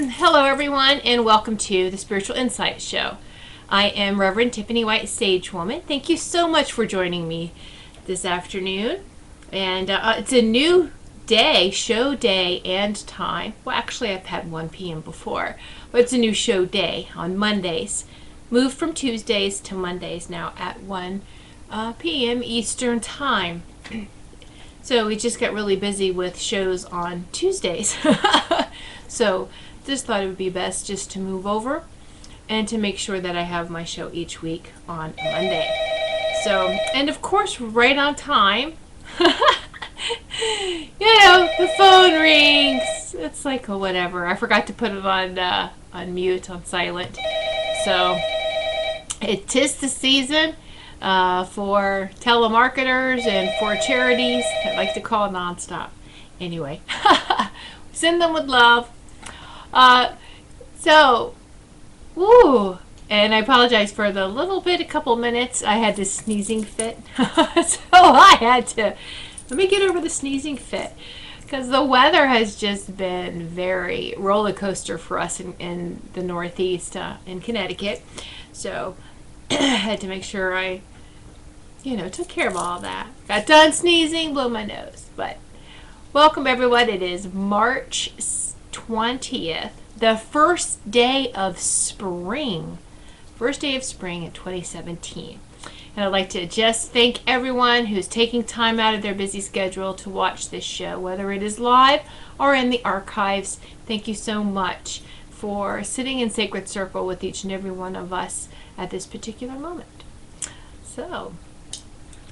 Hello everyone, and welcome to the Spiritual Insight Show. I am Reverend Tiffany White Sage Woman. Thank you so much for joining me this afternoon. And it's a new day, show day and time. Well, actually I've had 1 p.m. before, but it's a new show day on Mondays. Moved from Tuesdays to Mondays now at 1 p.m. Eastern Time. So we just got really busy with shows on Tuesdays. So just thought it would be best just to move over and to make sure that I have my show each week on Monday. So, and of course, right on time. The phone rings. It's like, oh, whatever. I forgot to put it on mute, on silent. So it is the season for telemarketers and for charities that like to call nonstop. Anyway, send them with love. And I apologize for the a couple minutes. I had this sneezing fit. So I had to, let me get over the sneezing fit. Because the weather has just been very roller coaster for us in the Northeast, in Connecticut. So I had to make sure I, took care of all that. Got done sneezing, blew my nose. But welcome everyone. It is March 20th, the first day of spring. First day of spring in 2017. And I'd like to just thank everyone who's taking time out of their busy schedule to watch this show, whether it is live or in the archives. Thank you so much for sitting in sacred circle with each and every one of us at this particular moment. So,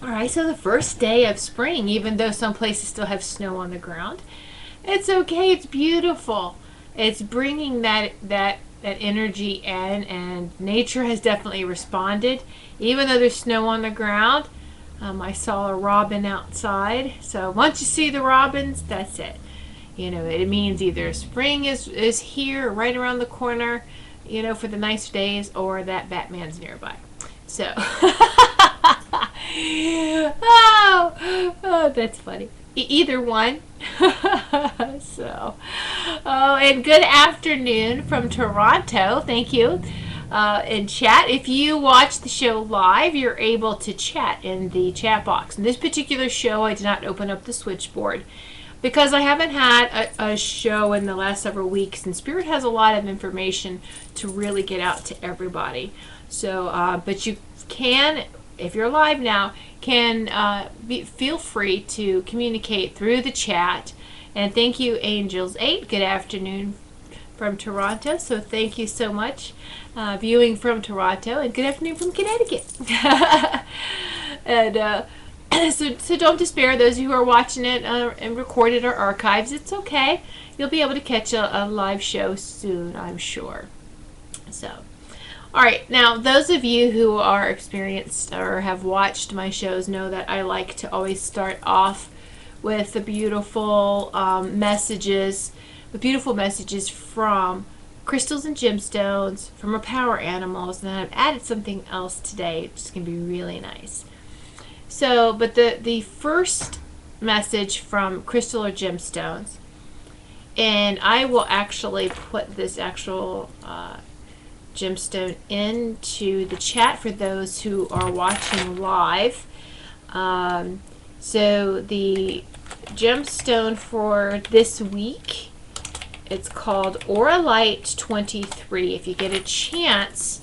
alright, so the first day of spring, even though some places still have snow on the ground, it's okay, it's beautiful. It's bringing that energy in, and nature has definitely responded. Even though there's snow on the ground, I saw a robin outside. So once you see the robins, that's it. It means either spring is here, right around the corner, for the nice days, or that Batman's nearby. So, oh, that's funny. Either one. And good afternoon from Toronto. Thank you. In chat, if you watch the show live, you're able to chat in the chat box. In this particular show, I did not open up the switchboard because I haven't had a show in the last several weeks, and Spirit has a lot of information to really get out to everybody. So, but you can, if you're live now, feel free to communicate through the chat. And thank you, Angels 8. Good afternoon from Toronto. So thank you so much, viewing from Toronto, and good afternoon from Connecticut. And so don't despair, those of you who are watching it and recorded or archives. It's okay. You'll be able to catch a live show soon, I'm sure. So. Alright, now those of you who are experienced or have watched my shows know that I like to always start off with the beautiful messages from crystals and gemstones, from our power animals, and then I've added something else today, which is going to be really nice. So, but the first message from crystal or gemstones, and I will actually put this actual gemstone into the chat for those who are watching live. So the gemstone for this week, it's called Auralite 23. If you get a chance,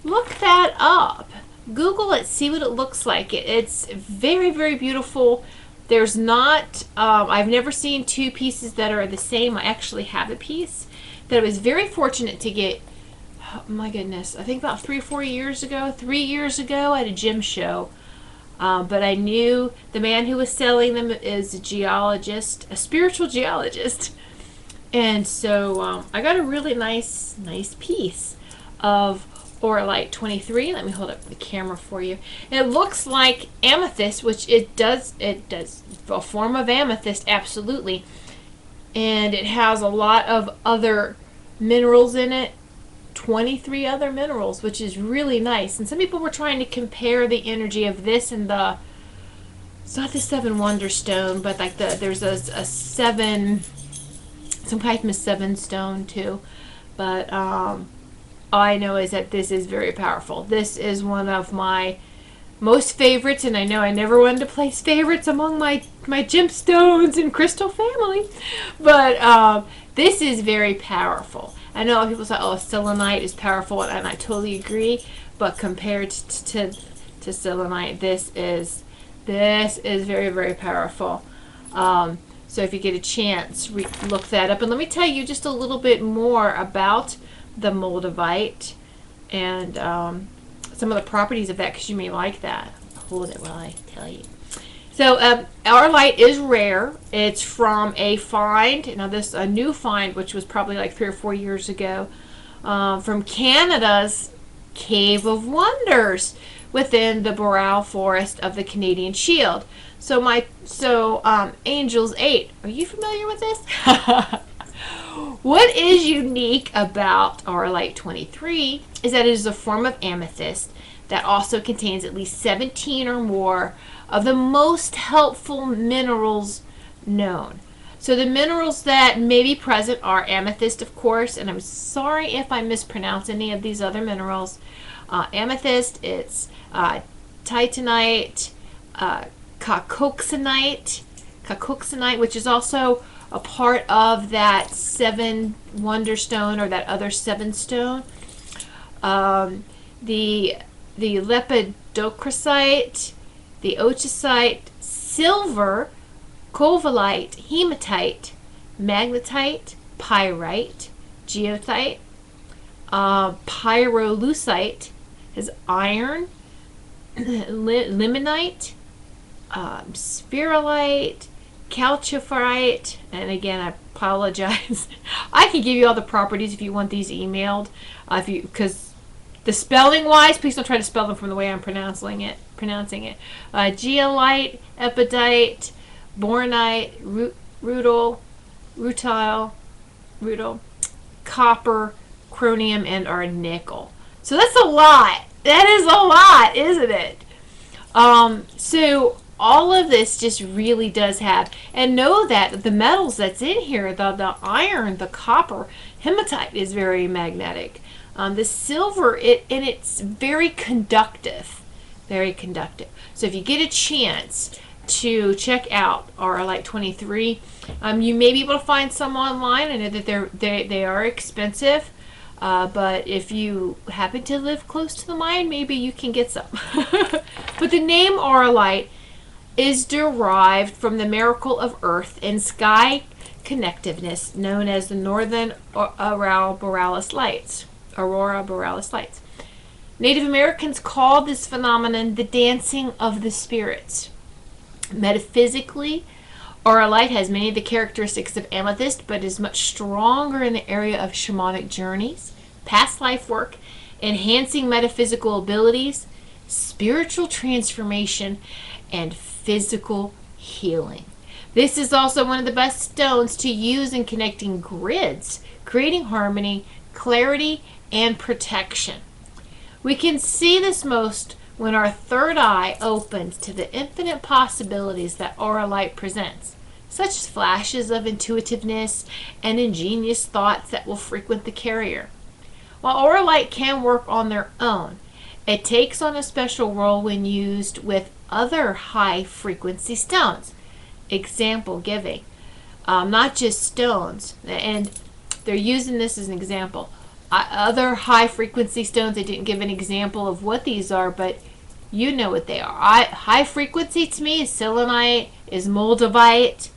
look that up. Google it, see what it looks like. It's very, very beautiful. There's not, I've never seen two pieces that are the same. I actually have a piece that I was very fortunate to get. Oh my goodness, I think about 3 or 4 years ago, 3 years ago at a gym show. But I knew the man who was selling them is a geologist, a spiritual geologist. And so I got a really nice piece of Auralite 23. Let me hold up the camera for you. It looks like amethyst, which it does a form of amethyst, absolutely. And it has a lot of other minerals in it. 23 other minerals, which is really nice. And some people were trying to compare the energy of this and it's not the 7 wonder stone, but like there's a 7 some type of 7 stone too. But all I know is that this is very powerful. This is one of my most favorites, and I know I never wanted to place favorites among my gemstones and crystal family, but this is very powerful. I know people say, oh, selenite is powerful, and I totally agree, but compared to selenite, this is very, very powerful. So if you get a chance, look that up. And let me tell you just a little bit more about the moldavite and some of the properties of that, because you may like that. Hold it while I tell you. So Auralite is rare. It's from a find, now this a new find, which was probably like 3 or 4 years ago, from Canada's Cave of Wonders within the boreal forest of the Canadian Shield. So Angels 8. Are you familiar with this? What is unique about Auralite 23 is that it is a form of amethyst that also contains at least 17 or more of the most helpful minerals known. So the minerals that may be present are amethyst, of course, and I'm sorry if I mispronounce any of these other minerals. Amethyst, it's titanite, cacoxenite, which is also a part of that 7 wonder stone, or that other 7 stone. The lepidocrasite, the ochasite, silver, covalite, hematite, magnetite, pyrite, geothite, pyrolusite is iron, limonite, spiralite, calciferite, and again, I apologize. I can give you all the properties if you want these emailed, because the spelling wise, please don't try to spell them from the way I'm pronouncing it. Geolite, epidite, bornite, rutile, copper, chromium, and our nickel. So that's a lot. That is a lot, isn't it? So all of this just really does have, and know that the metals that's in here, the iron, the copper, hematite is very magnetic. The silver, it's very conductive, very conductive. So if you get a chance to check out Auralite 23, you may be able to find some online. I know that they are expensive, but if you happen to live close to the mine, maybe you can get some. But the name Auralite is derived from the miracle of earth and sky connectiveness known as the Northern Aurora Borealis Lights. Native Americans call this phenomenon the dancing of the spirits. Metaphysically, Auralite has many of the characteristics of amethyst, but is much stronger in the area of shamanic journeys, past life work, enhancing metaphysical abilities, spiritual transformation, and physical healing. This is also one of the best stones to use in connecting grids, creating harmony, clarity, and protection. We can see this most when our third eye opens to the infinite possibilities that Auralite presents, such as flashes of intuitiveness and ingenious thoughts that will frequent the carrier. While Auralite can work on their own, it takes on a special role when used with other high-frequency stones. Example giving. Not just stones, and they're using this as an example. Other high-frequency stones, they didn't give an example of what these are, but you know what they are. High frequency to me is selenite, is moldavite,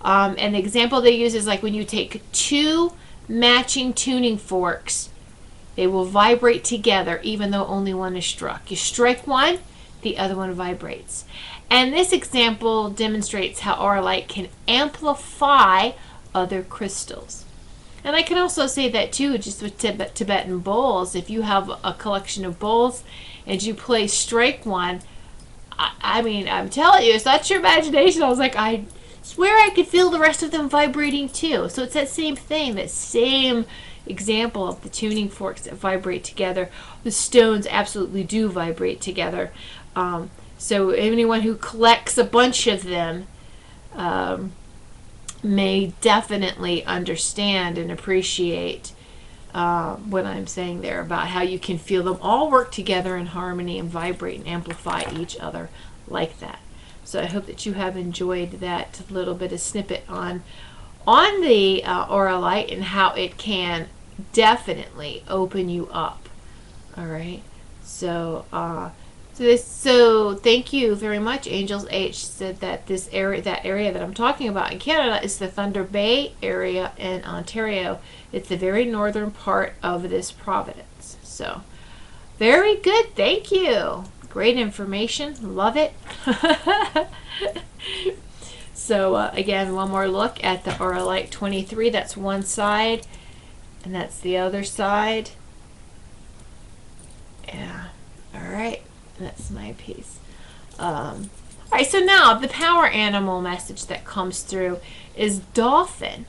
and the example they use is like when you take 2 matching tuning forks, they will vibrate together even though only one is struck. You strike one, the other one vibrates. And this example demonstrates how Auralite can amplify other crystals. And I can also say that too, just with Tibetan bowls. If you have a collection of bowls and you play strike one, I mean, I'm telling you, it's not your imagination. I was like, I swear I could feel the rest of them vibrating too. So it's that same thing, that same example of the tuning forks that vibrate together. The stones absolutely do vibrate together. So anyone who collects a bunch of them, may definitely understand and appreciate what I'm saying there about how you can feel them all work together in harmony and vibrate and amplify each other like that. So I hope that you have enjoyed that little bit of snippet on the aura light and how it can definitely open you up. All right. So so thank you very much. Angels H said that that area that I'm talking about in Canada is the Thunder Bay area in Ontario. It's the very northern part of this province. So very good. Thank you. Great information. Love it. So again, one more look at the Aura Light 23. That's one side, and that's the other side. Yeah. All right. That's my piece. All right. So now the power animal message that comes through is dolphin.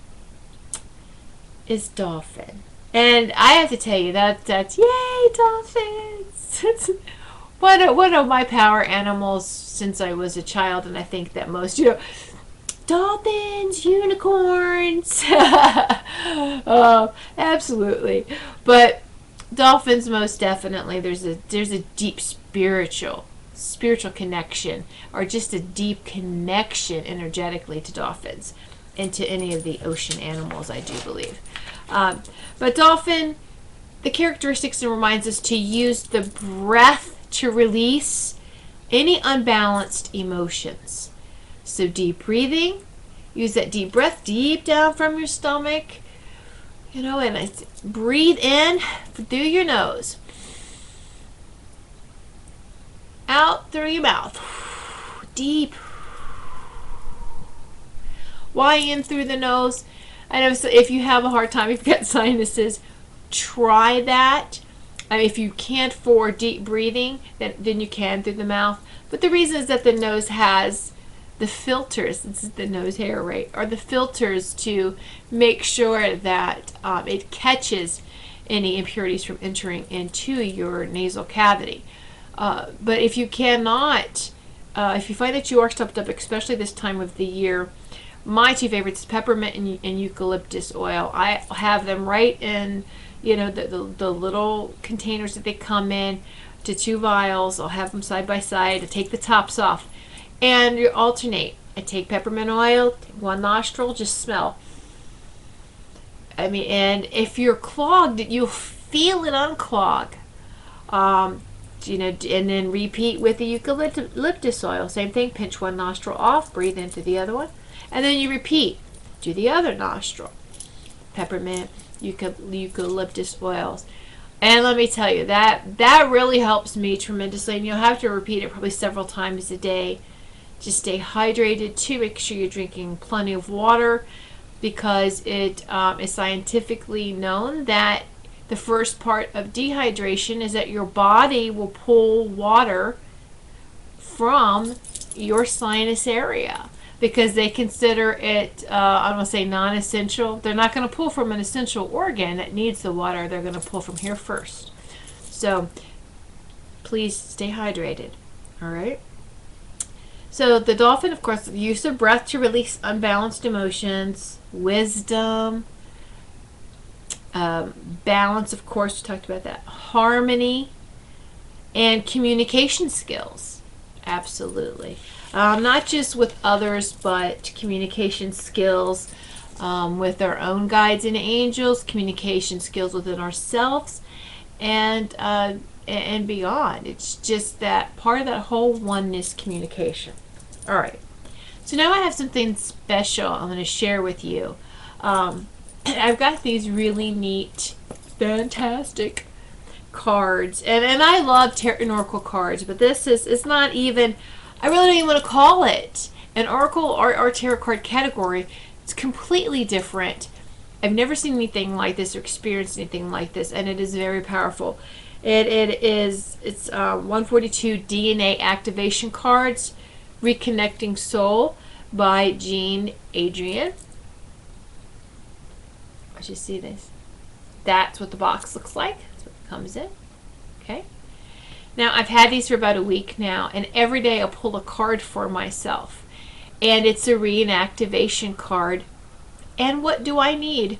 And I have to tell you that's yay, dolphins. One of my power animals since I was a child, and I think that most, dolphins, unicorns, absolutely. But dolphins, most definitely, there's a deep spiritual connection, or just a deep connection energetically to dolphins and to any of the ocean animals, I do believe. But dolphin, the characteristics reminds us to use the breath to release any unbalanced emotions. So deep breathing, use that deep breath deep down from your stomach, and breathe in through your nose, out through your mouth, deep. Why in through the nose? I know, so if you have a hard time, if you've got sinuses, try that. If you can't for deep breathing, then you can through the mouth. But the reason is that the nose has the filters, this is the nose hair, right, or the filters to make sure that it catches any impurities from entering into your nasal cavity. But if you cannot, if you find that you are stuffed up, especially this time of the year, my two favorites is peppermint and eucalyptus oil. I have them right in the little containers that they come in, to 2 vials. I'll have them side by side. I take the tops off and you alternate. I take peppermint oil, one nostril, just smell. And if you're clogged, you'll feel it unclog. And then repeat with the eucalyptus oil. Same thing, pinch one nostril off, breathe into the other one, and then you repeat. Do the other nostril. Peppermint, eucalyptus oils. And let me tell you, that really helps me tremendously. And you'll have to repeat it probably several times a day. Just stay hydrated too. Make sure you're drinking plenty of water, because it is scientifically known that the first part of dehydration is that your body will pull water from your sinus area, because they consider it, I'm going to say non-essential. They're not going to pull from an essential organ that needs the water. They're going to pull from here first. So please stay hydrated. All right. So the dolphin, of course, the use of breath to release unbalanced emotions, wisdom, balance, of course, we talked about that, harmony, and communication skills. Absolutely. Not just with others, but communication skills with our own guides and angels, communication skills within ourselves, and beyond. It's just that part of that whole oneness communication. All right. So now I have something special I'm going to share with you. I've got these really neat, fantastic cards, and I love tarot and oracle cards, but this is not even, I really don't even want to call it an oracle or tarot card category. It's completely different. I've never seen anything like this or experienced anything like this, and it is very powerful. It's 142 DNA activation cards, Reconnecting Soul by Jean Adrian. I should see this. That's what the box looks like. That's what it comes in. Okay. Now, I've had these for about a week now, and every day I'll pull a card for myself. And it's a reenactivation card and what do I need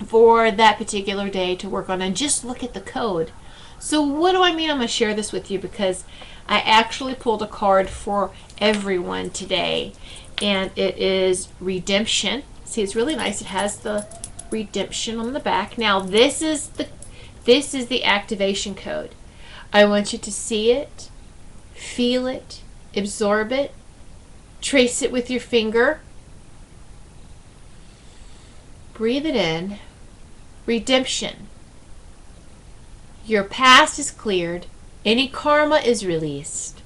for that particular day to work on, and just look at the code. So what do I mean? I'm going to share this with you because I actually pulled a card for everyone today, and it is redemption. See, it's really nice. It has the redemption on the back. Now this is the activation code. I want you to see it, feel it, absorb it, trace it with your finger, breathe it in. Redemption. Your past is cleared. Any karma is released.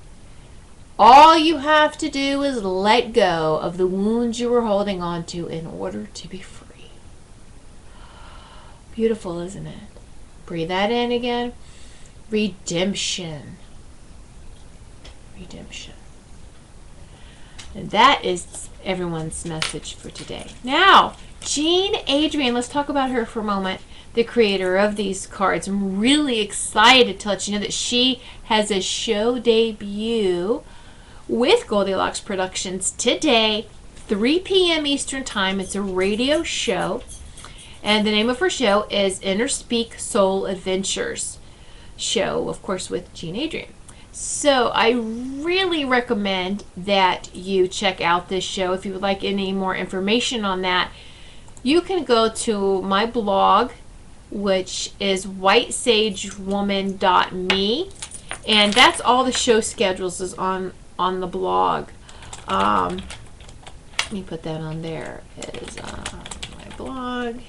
All you have to do is let go of the wounds you were holding on to in order to be free. Beautiful, isn't it? Breathe that in again. Redemption. Redemption. And that is everyone's message for today. Now, Jean Adrian, let's talk about her for a moment, the creator of these cards. I'm really excited to let you know that she has a show debut with Goldylocks Productions today, 3 p.m. Eastern Time. It's a radio show, and the name of her show is Interspeak Soul Adventures show, of course, with Jean Adrian. So I really recommend that you check out this show. If you would like any more information on that, you can go to my blog, which is whitesagewoman.me, and that's all the show schedules is on the blog. Let me put that on there. It is my blog.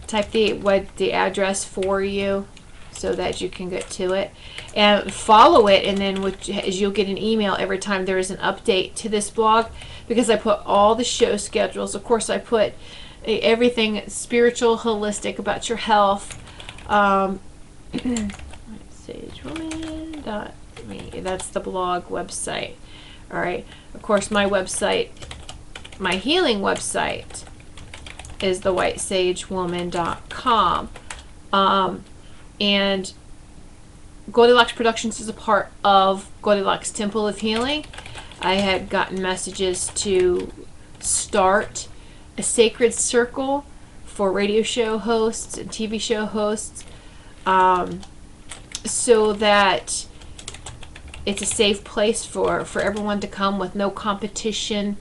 Type the address for you so that you can get to it, and follow it, and then you'll get an email every time there is an update to this blog, because I put all the show schedules. Of course, I put everything spiritual, holistic, about your health. SageWoman.me. That's the blog website. All right. Of course, my website, my healing website, is the whitesagewoman.com. And Goldylocks Productions is a part of Goldylocks Temple of Healing. I had gotten messages to start a sacred circle for radio show hosts and TV show hosts, so that it's a safe place for everyone to come with no competition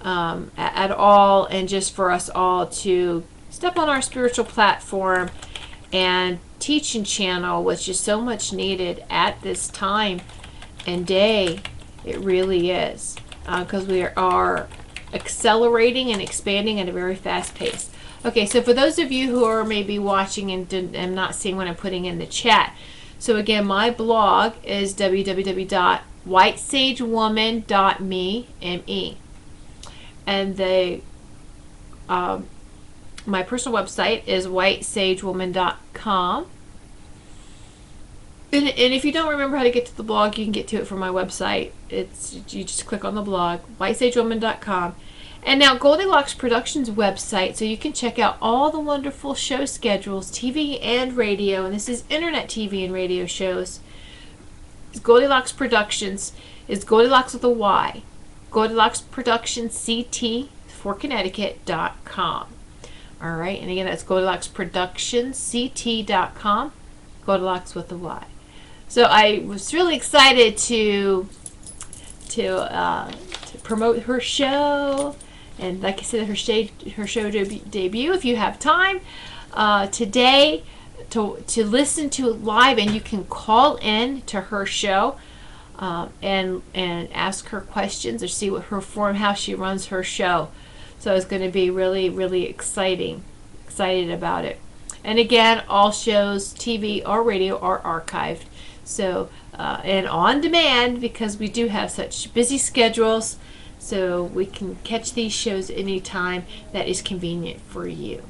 at all, and just for us all to step on our spiritual platform and teach and channel, which is so much needed at this time and day. It really is, because we are accelerating and expanding at a very fast pace. Okay, so for those of you who are maybe watching and not seeing what I'm putting in the chat, so again, my blog is www.whitesagewoman.me, and my personal website is whitesagewoman.com. And if you don't remember how to get to the blog, you can get to it from my website. You just click on the blog, whitesagewoman.com. And now Goldylocks Productions website, so you can check out all the wonderful show schedules, TV and radio, and this is internet TV and radio shows. Goldylocks Productions is Goldylocks with a Y. Goldylocks Productions CT for Connecticut.com. All right, and again, that's Goldylocks Productions CT.com. Goldylocks with a Y. So I was really excited to promote her show, and like I said, her show debut. If you have time today to listen to it live, and you can call in to her show and ask her questions or see what how she runs her show. So it's going to be really, really excited about it. And again, all shows, TV or radio, are archived. So, and on demand, because we do have such busy schedules, so we can catch these shows anytime that is convenient for you.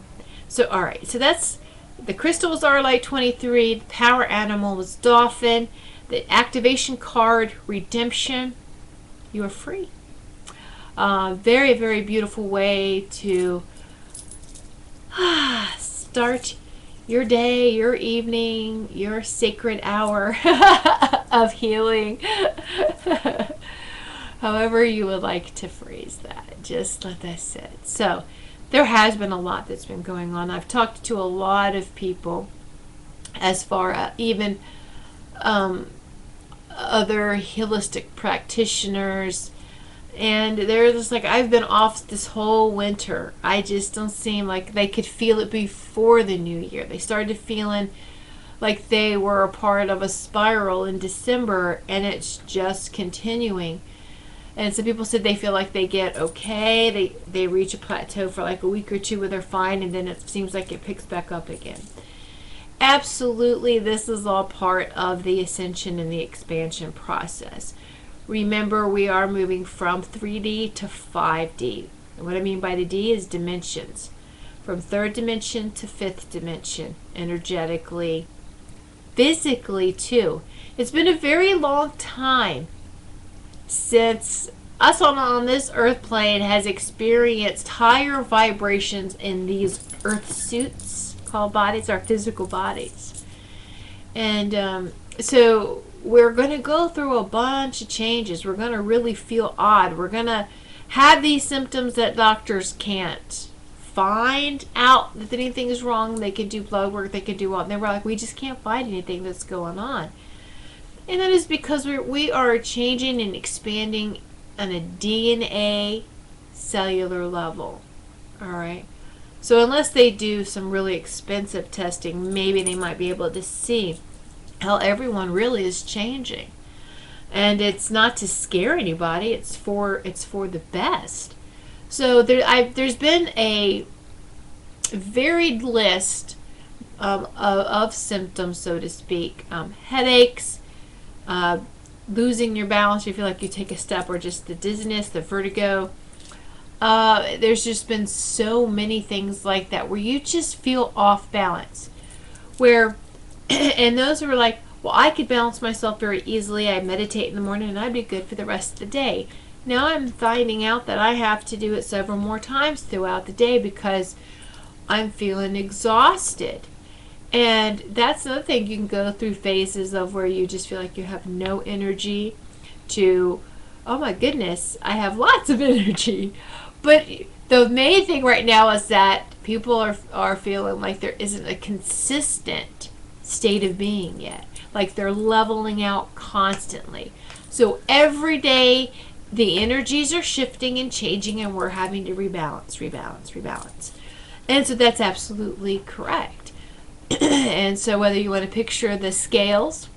So, all right, so that's the crystals are light 23, the power animal was dolphin, the activation card, redemption. You are free. Very, very beautiful way to start your day, your evening, your sacred hour of healing. However you would like to phrase that, just let that sit. So there has been a lot that's been going on. I've talked to a lot of people, as far as even other holistic practitioners, and they're just like, I've been off this whole winter. I just don't seem like they could feel it before the new year. They started feeling like they were a part of a spiral in December, and it's just continuing. And some people said they feel like they get okay, they reach a plateau for like a week or two where they're fine, and then it seems like it picks back up again. Absolutely, this is all part of the ascension and the expansion process. Remember, we are moving from 3D to 5D. And what I mean by the D is dimensions. From third dimension to fifth dimension, energetically, physically too. It's been a very long time since us on this earth plane has experienced higher vibrations in these earth suits called bodies, our physical bodies. And so we're going to go through a bunch of changes. We're going to really feel odd. We're going to have these symptoms that doctors can't find out that anything is wrong. They can do blood work, they can do all, and they were like, we just can't find anything that's going on. And that is because we are changing and expanding on a DNA cellular level. All right. So unless they do some really expensive testing, maybe they might be able to see how everyone really is changing. And it's not to scare anybody. It's for the best. So there's been a varied list of symptoms, so to speak. Headaches, losing your balance, you feel like you take a step, or just the dizziness, the vertigo. There's just been so many things like that where you just feel off balance. Where, and those were like, well, I could balance myself very easily. I meditate in the morning and I'd be good for the rest of the day. Now I'm finding out that I have to do it several more times throughout the day because I'm feeling exhausted. And that's another thing. You can go through phases of where you just feel like you have no energy to, oh my goodness, I have lots of energy. But the main thing right now is that people are feeling like there isn't a consistent state of being yet. Like they're leveling out constantly. So every day the energies are shifting and changing, and we're having to rebalance. And so that's absolutely correct. And so whether you want to picture the scales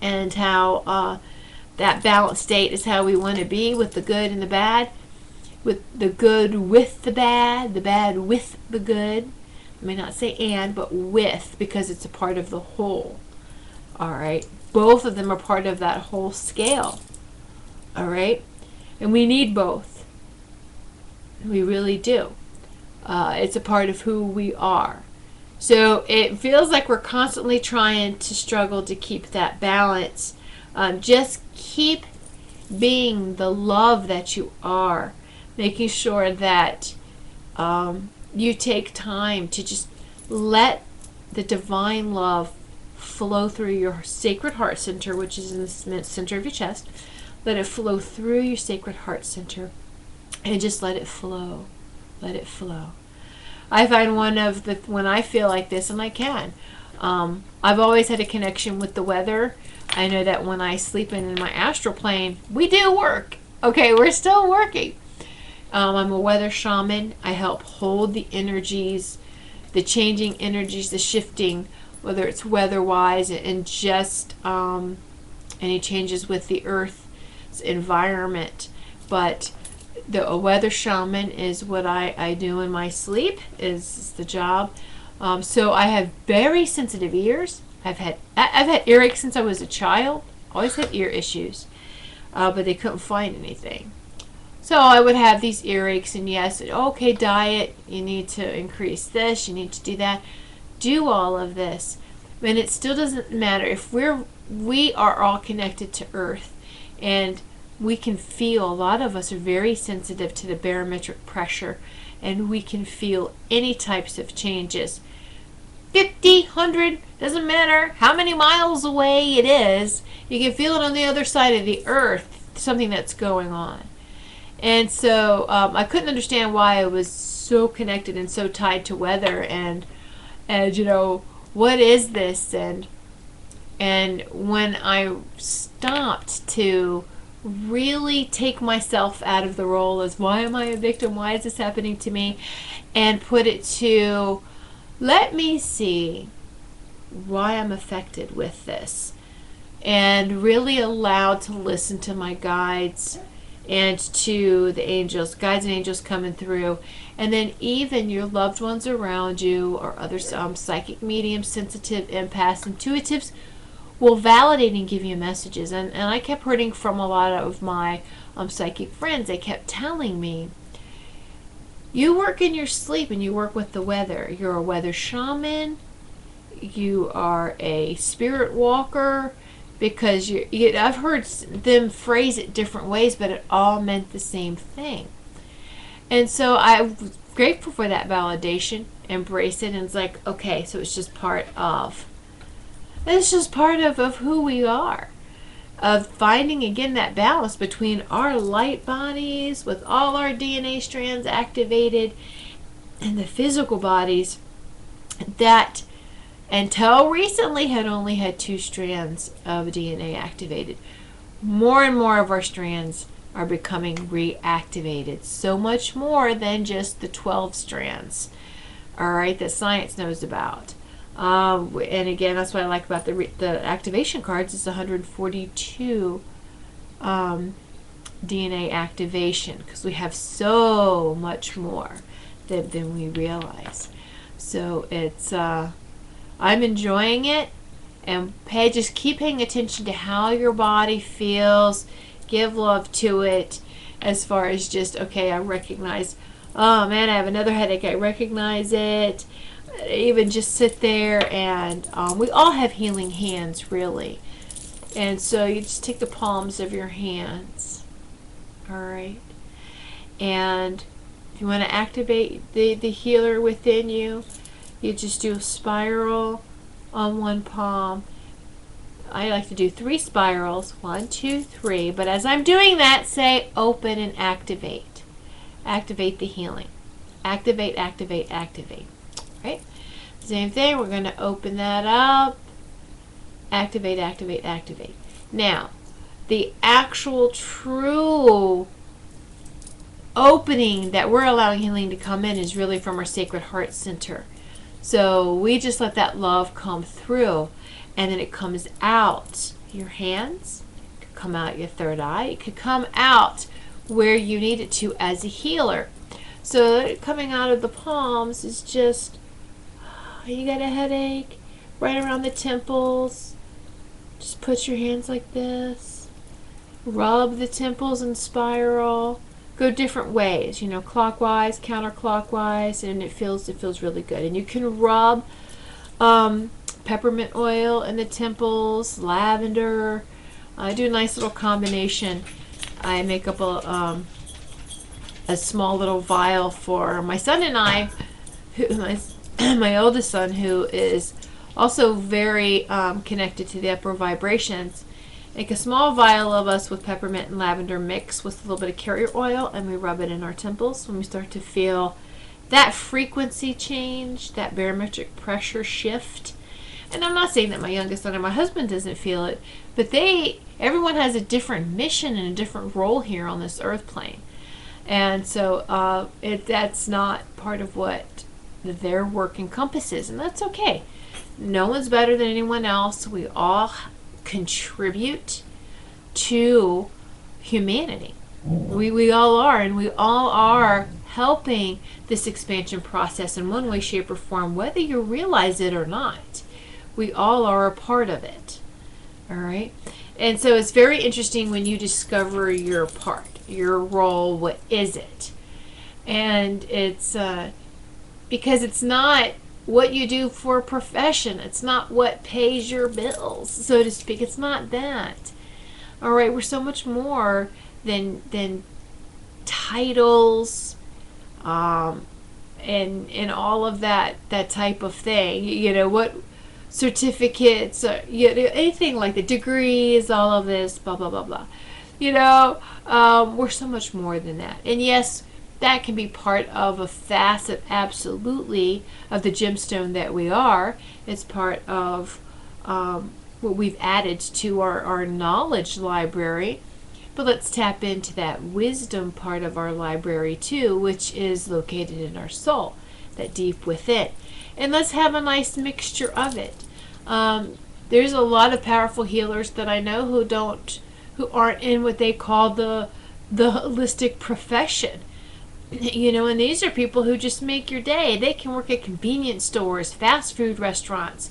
and how that balanced state is how we want to be, with the good and the bad, with the good with the bad with the good. I may not say and, but with, because it's a part of the whole. All right. Both of them are part of that whole scale. All right. And we need both. We really do. It's a part of who we are. So it feels like we're constantly trying to struggle to keep that balance. Just keep being the love that you are. Making sure that you take time to just let the divine love flow through your sacred heart center, which is in the center of your chest. Let it flow through your sacred heart center, and just let it flow. Let it flow. I find when I feel like this, and I can, I've always had a connection with the weather. I know that when I sleep in my astral plane, we do work. Okay, we're still working. I'm a weather shaman. I help hold the energies, the changing energies, the shifting, whether it's weather-wise and just any changes with the Earth's environment. But a weather shaman is what I do in my sleep, is the job. So I have very sensitive ears. I've had earaches since I was a child. Always had ear issues, but they couldn't find anything. So I would have these earaches, and yes, okay, diet, you need to increase this, you need to do that, do all of this, and it still doesn't matter. If we are all connected to Earth, and we can feel, a lot of us are very sensitive to the barometric pressure, and we can feel any types of changes. 50, 100, doesn't matter how many miles away it is, you can feel it on the other side of the Earth something that's going on. And so I couldn't understand why I was so connected and so tied to weather, and you know, what is this? And when I stopped to really take myself out of the role as why am I a victim, why is this happening to me, and put it to let me see why I'm affected with this, and really allowed to listen to my guides and to the angels, guides and angels coming through, and then even your loved ones around you or other psychic mediums, sensitive, empaths, intuitives will validate and give you messages. And I kept hearing from a lot of my psychic friends. They kept telling me, you work in your sleep and you work with the weather. You're a weather shaman. You are a spirit walker. Because I've heard them phrase it different ways, but it all meant the same thing. And so I was grateful for that validation, embrace it, and it's like, okay, so it's just part of. It's just part of who we are. Of finding, again, that balance between our light bodies with all our DNA strands activated and the physical bodies that until recently had only had 2 strands of DNA activated. More and more of our strands are becoming reactivated. So much more than just the 12 strands, all right, that science knows about. And again, that's what I like about the activation cards. It's 142 DNA activation, because we have so much more than we realize. So it's I'm enjoying it, and just keep paying attention to how your body feels. Give love to it, as far as just, okay, I recognize, oh man, I have another headache, I recognize it. Even just sit there, and we all have healing hands, really. And so you just take the palms of your hands, all right? And if you want to activate the healer within you, you just do a spiral on one palm. I like to do 3 spirals, 1, 2, 3. But as I'm doing that, say open and activate. Activate the healing. Activate, activate, activate. Right? Same thing. We're going to open that up. Activate, activate, activate. Now, the actual true opening that we're allowing healing to come in is really from our sacred heart center. So we just let that love come through, and then it comes out your hands, it could come out your third eye, it could come out where you need it to as a healer. So coming out of the palms is just, you got a headache, right around the temples, just put your hands like this, rub the temples and spiral. Go different ways, you know, clockwise, counterclockwise, and it feels really good. And you can rub peppermint oil in the temples, lavender. I do a nice little combination. I make up a small little vial for my son and I, my oldest son, who is also very connected to the upper vibrations. Make a small vial of us with peppermint and lavender mix with a little bit of carrier oil, and we rub it in our temples when we start to feel that frequency change, that barometric pressure shift. And I'm not saying that my youngest son or my husband doesn't feel it, but everyone has a different mission and a different role here on this earth plane. And so that's not part of what their work encompasses, and that's okay. No one's better than anyone else. We all contribute to humanity. We all are, and we all are helping this expansion process in one way, shape, or form, whether you realize it or not. We all are a part of it. All right? And so it's very interesting when you discover your part, your role, what is it? And it's because it's not what you do for a profession. It's not what pays your bills, so to speak. It's not that. All right, we're so much more than titles, and all of that type of thing. You know, what certificates, anything like the degrees, all of this, blah blah blah blah. We're so much more than that. And yes, that can be part of a facet, absolutely, of the gemstone that we are. It's part of what we've added to our knowledge library. But let's tap into that wisdom part of our library too, which is located in our soul, that deep within. And let's have a nice mixture of it. There's a lot of powerful healers that I know who aren't in what they call the holistic profession. And these are people who just make your day. They can work at convenience stores, fast food restaurants.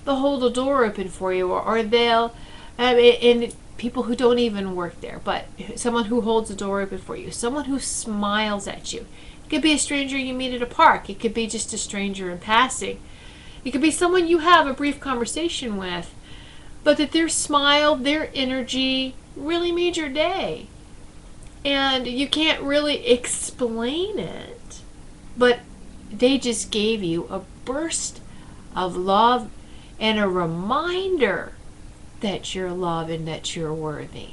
They'll hold a door open for you, or they'll, and people who don't even work there, but someone who holds the door open for you, someone who smiles at you. It could be a stranger you meet at a park. It could be just a stranger in passing. It could be someone you have a brief conversation with, but that their smile, their energy really made your day. And you can't really explain it, but they just gave you a burst of love and a reminder that you're loved and that you're worthy.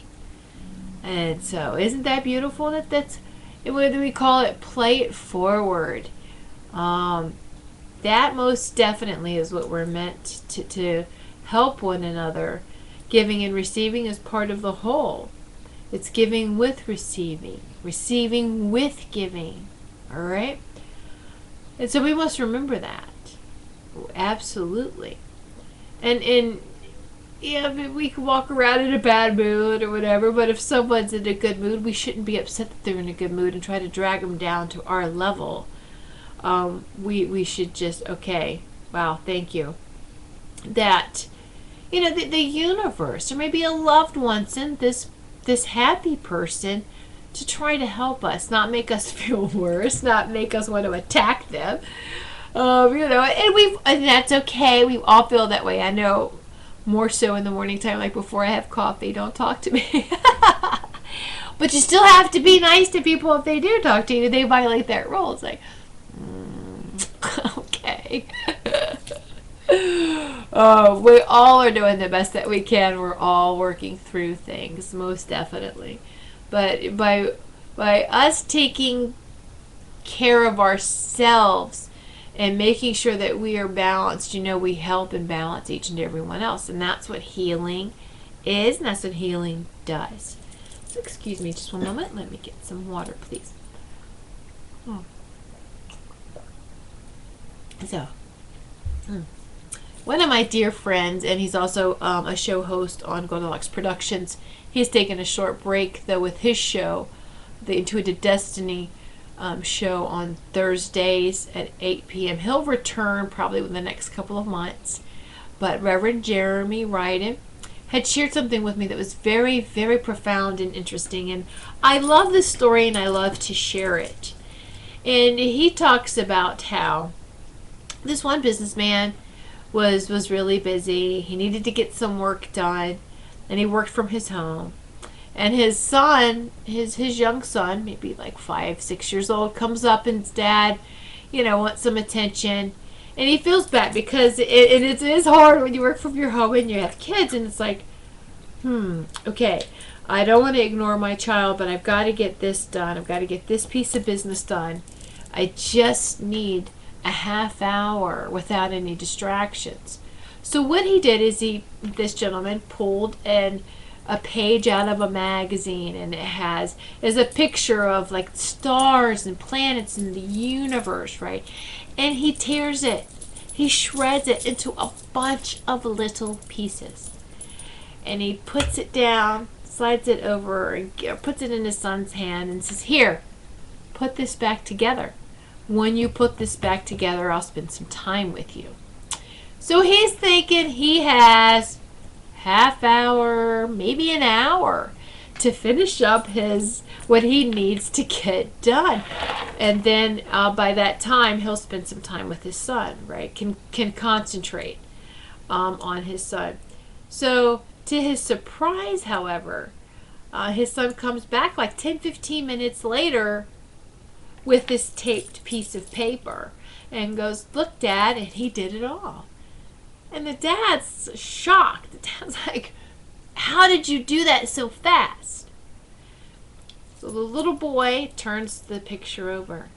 And so, isn't that beautiful? That's what do we call it? Play it forward. That most definitely is what we're meant to help one another. Giving and receiving is part of the whole. It's giving with receiving, receiving with giving. All right? And so we must remember that. Absolutely. And yeah, we can walk around in a bad mood or whatever, but if someone's in a good mood, we shouldn't be upset that they're in a good mood and try to drag them down to our level. We should just, okay, wow, thank you. That, the universe, or maybe a loved one, sent this happy person to try to help us, not make us feel worse, not make us want to attack them. And that's okay. We all feel that way. I know, more so in the morning time, like before I have coffee. Don't talk to me. But you still have to be nice to people if they do talk to you. They violate that rule. It's like, okay. We all are doing the best that we can. We're all working through things, most definitely. But by us taking care of ourselves and making sure that we are balanced, we help and balance each and everyone else. And that's what healing is, and that's what healing does. So excuse me just one moment. Let me get some water, please. So, one of my dear friends, and he's also a show host on Goldylocks Productions, he's taken a short break, though, with his show, the Intuitive Destiny show on Thursdays at 8 p.m. He'll return probably within the next couple of months. But Reverend Jeremy Ryden had shared something with me that was very, very profound and interesting. And I love this story and I love to share it. And he talks about how this one businessman was really busy. He needed to get some work done, and he worked from his home. And his son, his young son, maybe like 5-6 years old, comes up and his dad, wants some attention. And he feels bad because it is hard when you work from your home and you have kids. And it's like, okay, I don't want to ignore my child, but I've got to get this done. I've got to get this piece of business done. I just need a half hour without any distractions. So what he did is this gentleman pulled a page out of a magazine, and it is a picture of like stars and planets in the universe, right? And he tears it, he shreds it into a bunch of little pieces, and he puts it down, slides it over, and puts it in his son's hand and says, "Here, put this back together. When you put this back together, I'll spend some time with you." So he's thinking he has half hour, maybe an hour to finish up what he needs to get done. And then by that time, he'll spend some time with his son, right? Can concentrate on his son. So to his surprise, however, his son comes back like 10-15 minutes later with this taped piece of paper and goes, "Look, Dad," and he did it all. And the dad's shocked. The dad's like, "How did you do that so fast?" So the little boy turns the picture over.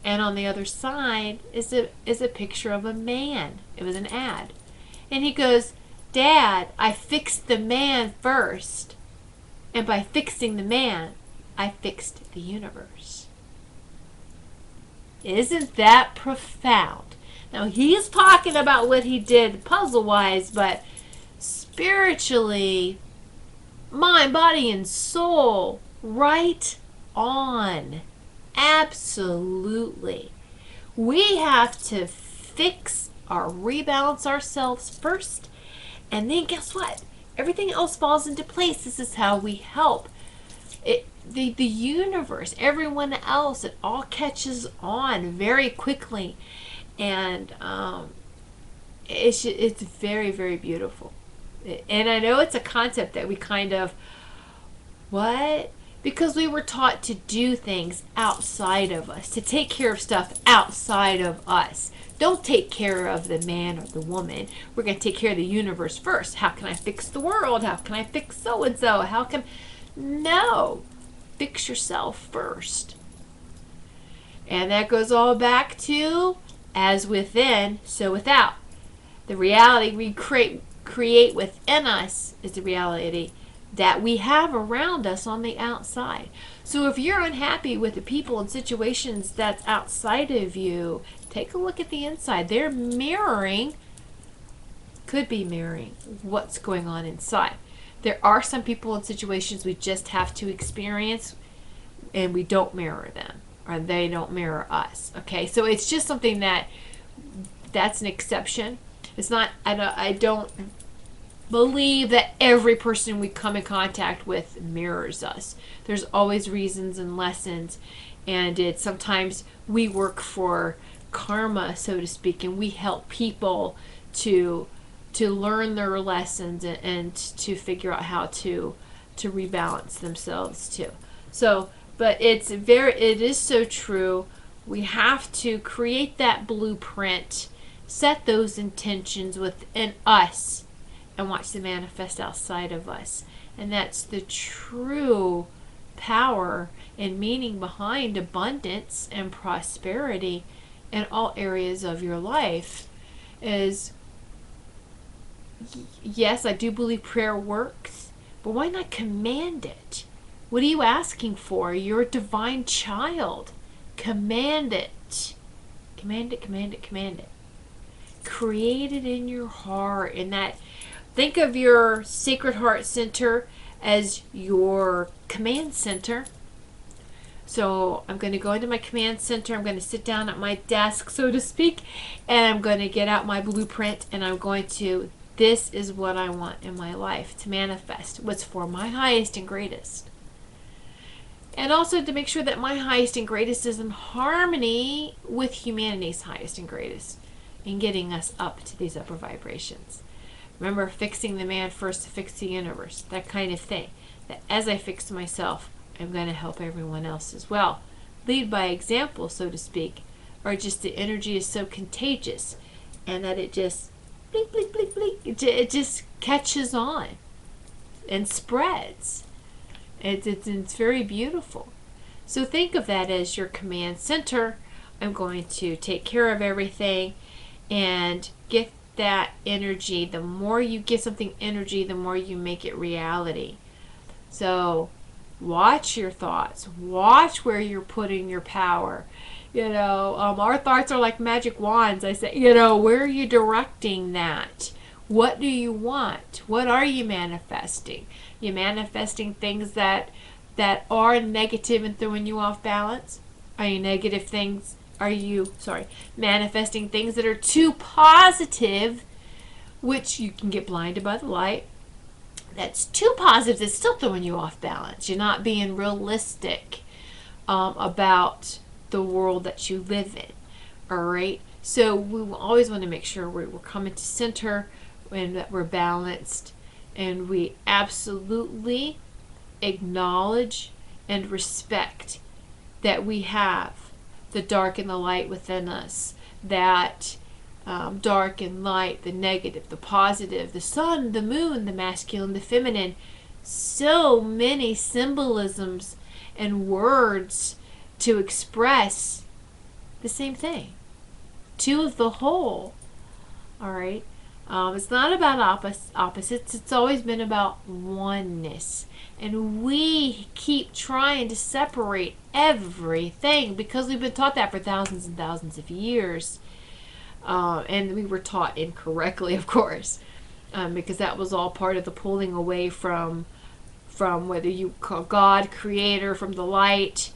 And on the other side is a picture of a man. It was an ad. And he goes, "Dad, I fixed the man first. And by fixing the man, I fixed the universe." Isn't that profound? Now, he's talking about what he did puzzle-wise, but spiritually, mind, body, and soul, right on. Absolutely. We have to fix or rebalance ourselves first, and then guess what? Everything else falls into place. This is how we help. The universe, everyone else, it all catches on very quickly, and it's very, very beautiful. And I know it's a concept that we kind of, what? Because we were taught to do things outside of us, to take care of stuff outside of us. Don't take care of the man or the woman. We're going to take care of the universe first. How can I fix the world? How can I fix so-and-so? How can... No. Fix yourself first. And that goes all back to, as within, so without. The reality we create within us is the reality that we have around us on the outside. So if you're unhappy with the people and situations that's outside of you, take a look at the inside. They're mirroring, could be mirroring, what's going on inside. There are some people and situations we just have to experience, and we don't mirror them, or they don't mirror us. Okay, so it's just something that's an exception. It's not, I don't believe that every person we come in contact with mirrors us. There's always reasons and lessons, and it's sometimes we work for karma, so to speak, and we help people to learn their lessons and to figure out how to rebalance themselves too. So, but it is so true. We have to create that blueprint, set those intentions within us, and watch them manifest outside of us. And that's the true power and meaning behind abundance and prosperity in all areas of your life. Is, yes, I do believe prayer works, but why not command it? What are you asking for? You're a divine child. Command it. Command it, command it, command it. Create it in your heart. In that, think of your Sacred Heart Center as your command center. So I'm going to go into my command center. I'm going to sit down at my desk, so to speak, and I'm going to get out my blueprint, and I'm going to, this is what I want in my life to manifest, what's for my highest and greatest. And also to make sure that my highest and greatest is in harmony with humanity's highest and greatest in getting us up to these upper vibrations. Remember, fixing the man first to fix the universe, that kind of thing. That as I fix myself, I'm going to help everyone else as well. Lead by example, so to speak, or just the energy is so contagious, and that it just blink, blink, blink, blink. It just catches on and spreads. It's very beautiful. So think of that as your command center. I'm going to take care of everything and get that energy. The more you give something energy, the more you make it reality. So watch your thoughts. Watch where you're putting your power. Our thoughts are like magic wands. I say, where are you directing that? What do you want? What are you manifesting? You manifesting things that are negative and throwing you off balance? Are you manifesting things that are too positive, which you can get blinded by the light? That's too positive, that's still throwing you off balance. You're not being realistic about the world that you live in. All right? So we always want to make sure we're coming to center and that we're balanced, and we absolutely acknowledge and respect that we have the dark and the light within us, that dark and light, the negative, the positive, the sun, the moon, the masculine, the feminine, so many symbolisms and words to express the same thing. Two of the whole. All right. It's not about opposites. It's always been about oneness. And we keep trying to separate everything because we've been taught that for thousands and thousands of years. And we were taught incorrectly, of course, because that was all part of the pulling away from whether you call God creator, from the light.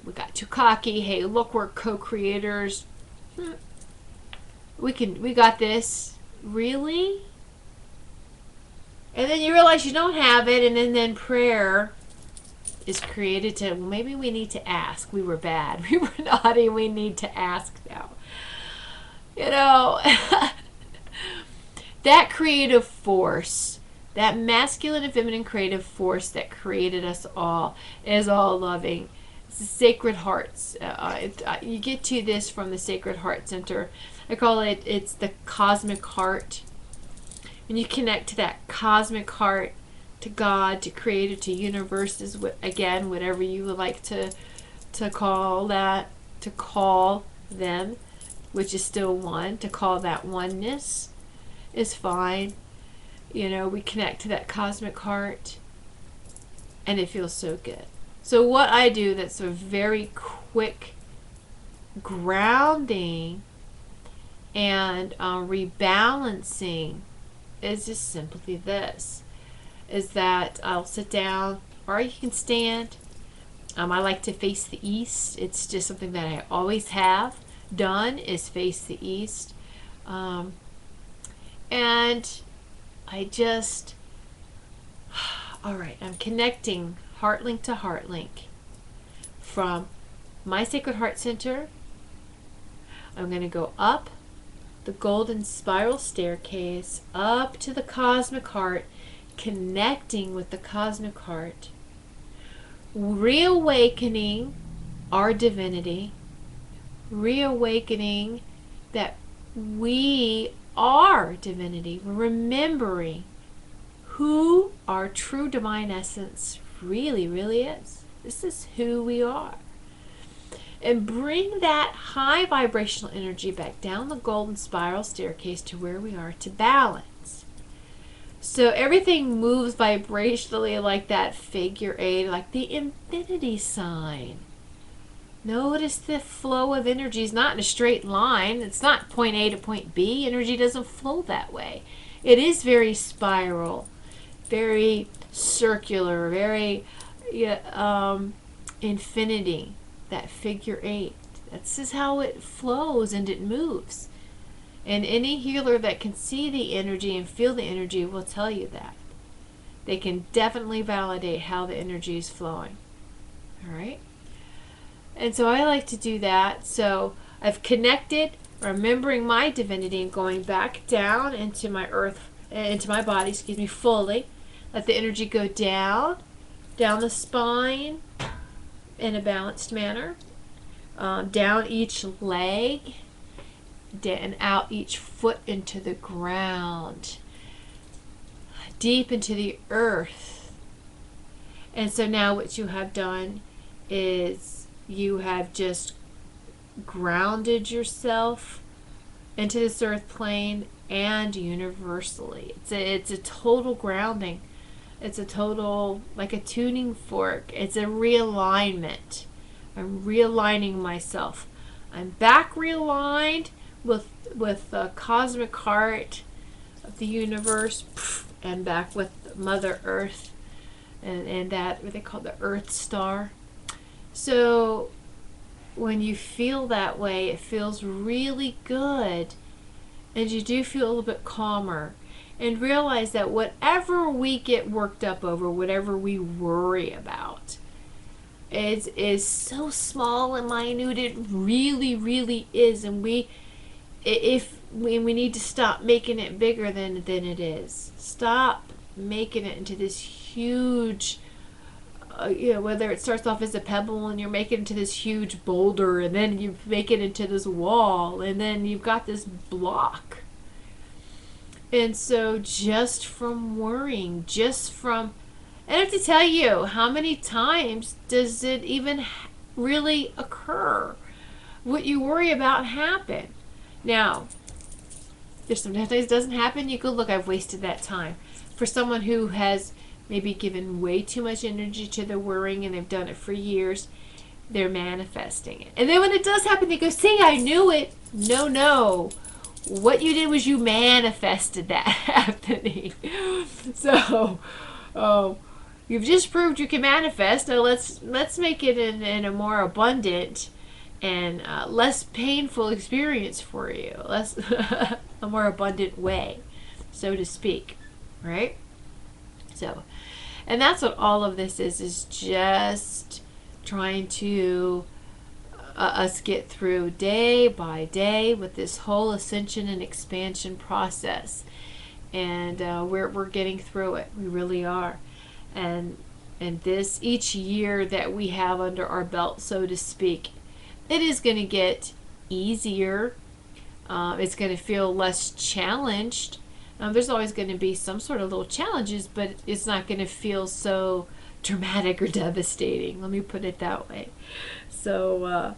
We got too cocky. Hey, look, we're co-creators. We got this. Really? And then you realize you don't have it, and then prayer is created to, well, maybe we need to ask. We were bad. We were naughty. We need to ask now. You know, that creative force, that masculine and feminine creative force that created us all is all loving. It's the Sacred Hearts. You get to this from the Sacred Heart Center. I call it, it's the cosmic heart. When you connect to that cosmic heart, to God, to Creator, to universes, again, whatever you would like to call that, to call them, which is still one, to call that oneness is fine. You know, we connect to that cosmic heart, and it feels so good. So what I do that's a very quick grounding and rebalancing is just simply this, is that I'll sit down, or you can stand. I like to face the east. It's just something that I always have done, is face the east. And I just, all right, I'm connecting heart link to heart link from my Sacred Heart Center. I'm going to go up the golden spiral staircase up to the cosmic heart, connecting with the cosmic heart, reawakening our divinity, reawakening that we are divinity. We're remembering who our true divine essence really, really is. This is who we are. And bring that high vibrational energy back down the golden spiral staircase to where we are, to balance. So everything moves vibrationally like that figure eight, like the infinity sign. Notice the flow of energy is not in a straight line. It's not point A to point B. Energy doesn't flow that way. It is very spiral, very circular, very infinity. That figure eight. This is how it flows and it moves. And any healer that can see the energy and feel the energy will tell you that. They can definitely validate how the energy is flowing. All right? And so I like to do that. So I've connected, remembering my divinity and going back down into my into my body, fully. Let the energy go down the spine, in a balanced manner, down each leg, and out each foot into the ground, deep into the earth. And so now what you have done is you have just grounded yourself into this earth plane and universally. It's a total grounding. It's a total, like a tuning fork. It's a realignment. I'm realigning myself. I'm back realigned with the cosmic heart of the universe, and back with Mother Earth, and that, what they call the Earth Star. So when you feel that way, it feels really good, and you do feel a little bit calmer. And realize that whatever we get worked up over, whatever we worry about, is so small and minute. It really, really is. And we need to stop making it bigger than it is. Stop making it into this huge, whether it starts off as a pebble and you're making it into this huge boulder, and then you make it into this wall, and then you've got this block. And so just from worrying, And I have to tell you, how many times does it even really occur? What you worry about happen. Now, if sometimes it doesn't happen, you go, look, I've wasted that time. For someone who has maybe given way too much energy to their worrying and they've done it for years, they're manifesting it. And then when it does happen, they go, see, I knew it. No, no. What you did was you manifested that happening. So, you've just proved you can manifest. Now let's make it in a more abundant and less painful experience for you. Less a more abundant way, so to speak. Right? So, and that's what all of this is just trying to us get through day by day with this whole ascension and expansion process. And we're getting through it. We really are. And this, each year that we have under our belt, so to speak, it is going to get easier. It's going to feel less challenged. There's always going to be some sort of little challenges, but it's not going to feel so dramatic or devastating. Let me put it that way. So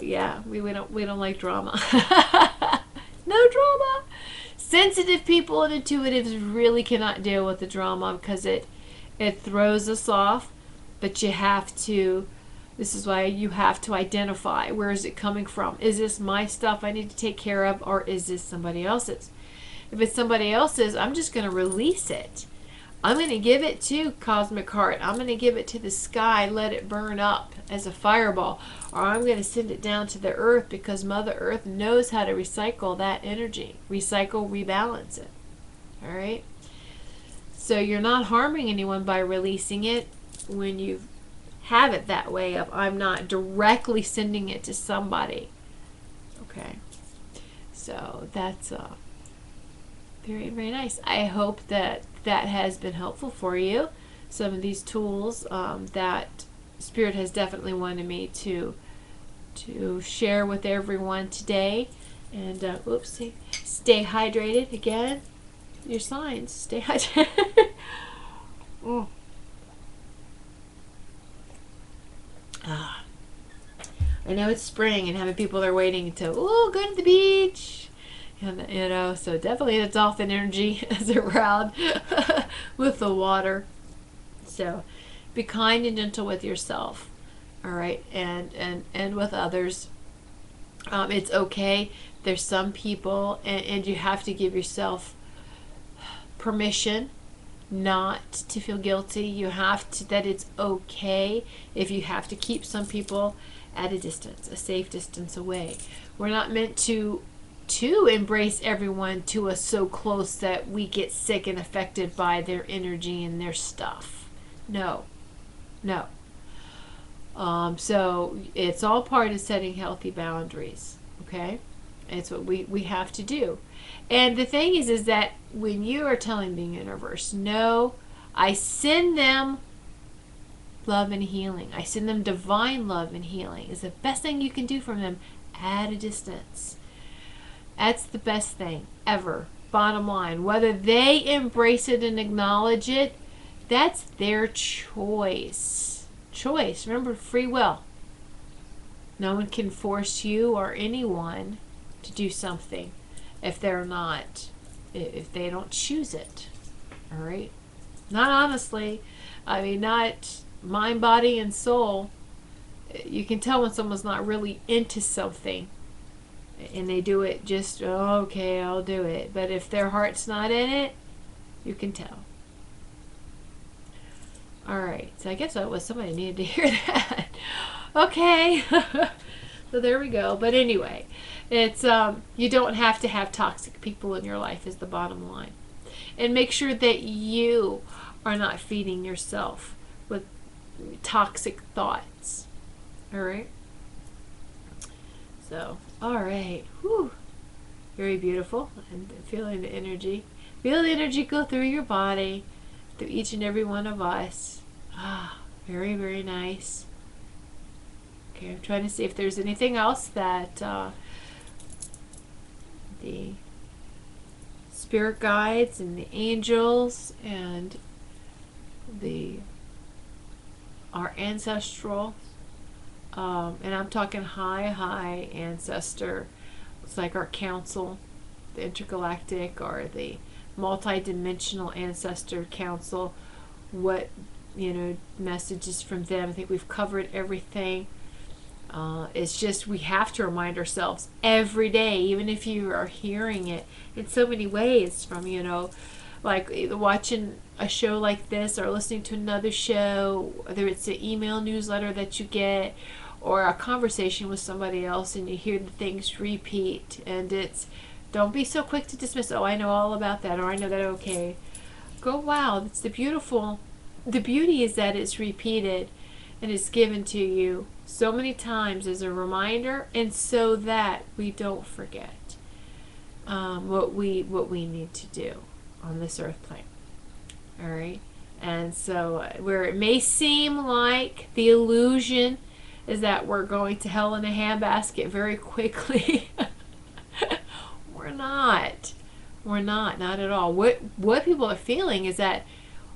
yeah, we don't like drama. No drama. Sensitive people and intuitives really cannot deal with the drama because it throws us off. But you have to. This is why you have to identify, where is it coming from? Is this my stuff I need to take care of, or is this somebody else's? If it's somebody else's, I'm just going to release it. I'm going to give it to Cosmic Heart. I'm going to give it to the sky, let it burn up as a fireball. Or I'm going to send it down to the earth because Mother Earth knows how to recycle that energy. Recycle, rebalance it. All right? So you're not harming anyone by releasing it when you have it that way of I'm not directly sending it to somebody. Okay? So that's very, very nice. I hope that has been helpful for you. Some of these tools that Spirit has definitely wanted me to share with everyone today. And oopsie, stay hydrated again. Your signs, stay hydrated. I know it's spring and having people are waiting to go to the beach. And, so definitely the dolphin energy is around with the water. So be kind and gentle with yourself, all right, and with others. It's okay. There's some people, and you have to give yourself permission not to feel guilty. You have to, that it's okay if you have to keep some people at a distance, a safe distance away. We're not meant to embrace everyone to us so close that we get sick and affected by their energy and their stuff. No. So it's all part of setting healthy boundaries. Okay? It's what we have to do. And the thing is that when you are telling the universe, no, I send them love and healing. I send them divine love and healing. Is the best thing you can do from them at a distance. That's the best thing ever. Bottom line. Whether they embrace it and acknowledge it, that's their choice. Choice. Remember, free will. No one can force you or anyone to do something if they don't choose it. All right? Not honestly. I mean, not mind, body, and soul. You can tell when someone's not really into something and they do it just, oh, okay, I'll do it. But if their heart's not in it, you can tell. All right. So I guess that was somebody needed to hear that. Okay. So there we go. But anyway, it's you don't have to have toxic people in your life is the bottom line. And make sure that you are not feeding yourself with toxic thoughts. All right? So, all right. Whew. Very beautiful. And feeling the energy. Feel the energy go through your body, through each and every one of us. Ah, very, very nice. Okay, I'm trying to see if there's anything else that the spirit guides and the angels and the our ancestral, and I'm talking high ancestor. It's like our council, the intergalactic or the multi-dimensional ancestor council. What, messages from them. I think we've covered everything. It's just we have to remind ourselves every day, even if you are hearing it in so many ways from, like either watching a show like this or listening to another show, whether it's an email newsletter that you get or a conversation with somebody else and you hear the things repeat, and don't be so quick to dismiss, oh, I know all about that, or I know that, okay. Go, wow, that's the beauty is that it's repeated and it's given to you so many times as a reminder, and so that we don't forget what we need to do on this earth plane. All right. And so where it may seem like the illusion is that we're going to hell in a handbasket very quickly, we're not not at all. What people are feeling is that,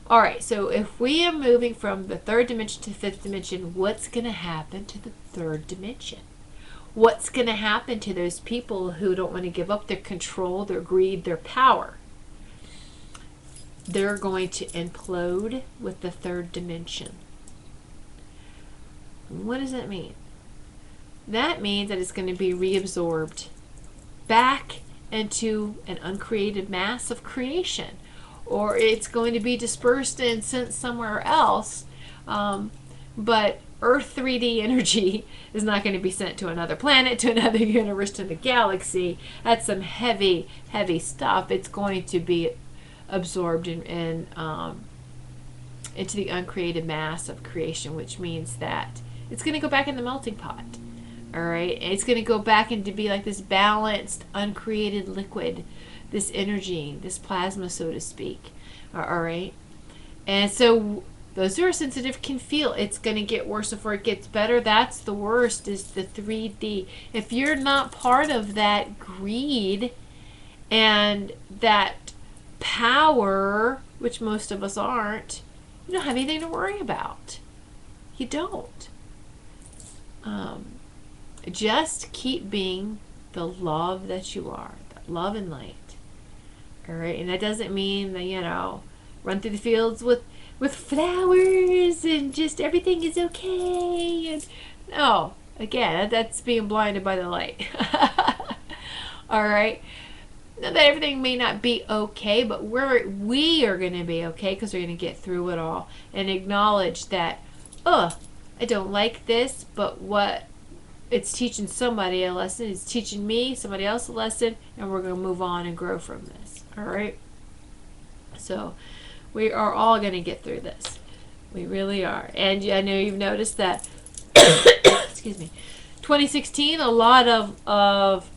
all right, so if we are moving from the third dimension to the fifth dimension, what's going to happen to the third dimension? What's going to happen to those people who don't want to give up their control, their greed, their power? They're going to implode with the third dimension. What does that mean? That means that it's going to be reabsorbed back into an uncreated mass of creation, or it's going to be dispersed and sent somewhere else. But Earth 3D energy is not going to be sent to another planet, to another universe, to the galaxy. That's some heavy stuff. It's going to be absorbed into the uncreated mass of creation, which means that it's going to go back in the melting pot. All right, it's going to go back into be like this balanced, uncreated liquid, this energy, this plasma, so to speak. All right, and so those who are sensitive can feel it's going to get worse before it gets better. That's the worst, is the 3D. If you're not part of that greed and that power, which most of us aren't, you don't have anything to worry about. You don't. Just keep being the love that you are, that love and light. All right, and that doesn't mean that, run through the fields with flowers and just everything is okay. And no, again, that's being blinded by the light. All right. Now that everything may not be okay, but we are going to be okay, because we're going to get through it all and acknowledge that, I don't like this, but what it's teaching somebody a lesson, it's teaching me, somebody else a lesson, and we're going to move on and grow from this. All right. So we are all going to get through this. We really are. And I know you've noticed that, excuse me, 2016, a lot of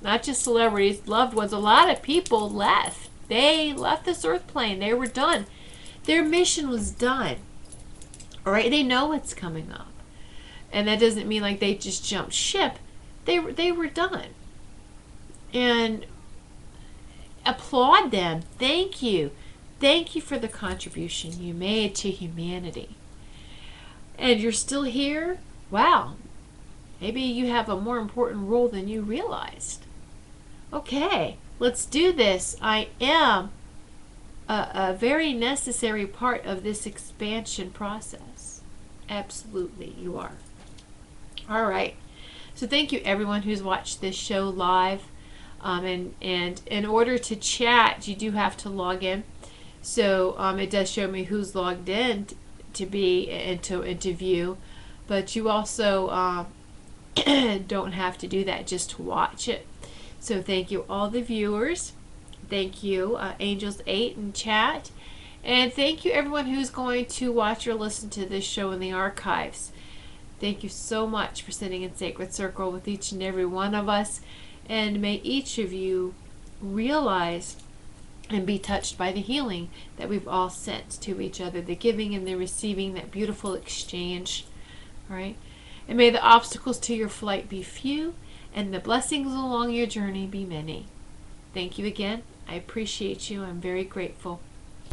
not just celebrities, loved ones, a lot of people left. They left this earth plane. They were done. Their mission was done. All right, they know what's coming up. And that doesn't mean like they just jumped ship. They were done. And applaud them. Thank you. Thank you for the contribution you made to humanity. And you're still here? Wow. Maybe you have a more important role than you realized. Okay, let's do this. I am a very necessary part of this expansion process. Absolutely, you are. All right. So thank you everyone who's watched this show live. And in order to chat, you do have to log in. So it does show me who's logged in to be and to view, but you also don't have to do that just to watch it. So thank you all the viewers. Thank you Angels 8 in chat, and thank you everyone who's going to watch or listen to this show in the archives. Thank you so much for sitting in sacred circle with each and every one of us, and may each of you realize and be touched by the healing that we've all sent to each other, the giving and the receiving, that beautiful exchange. All right, and may the obstacles to your flight be few and the blessings along your journey be many. Thank you again. I appreciate you. I'm very grateful.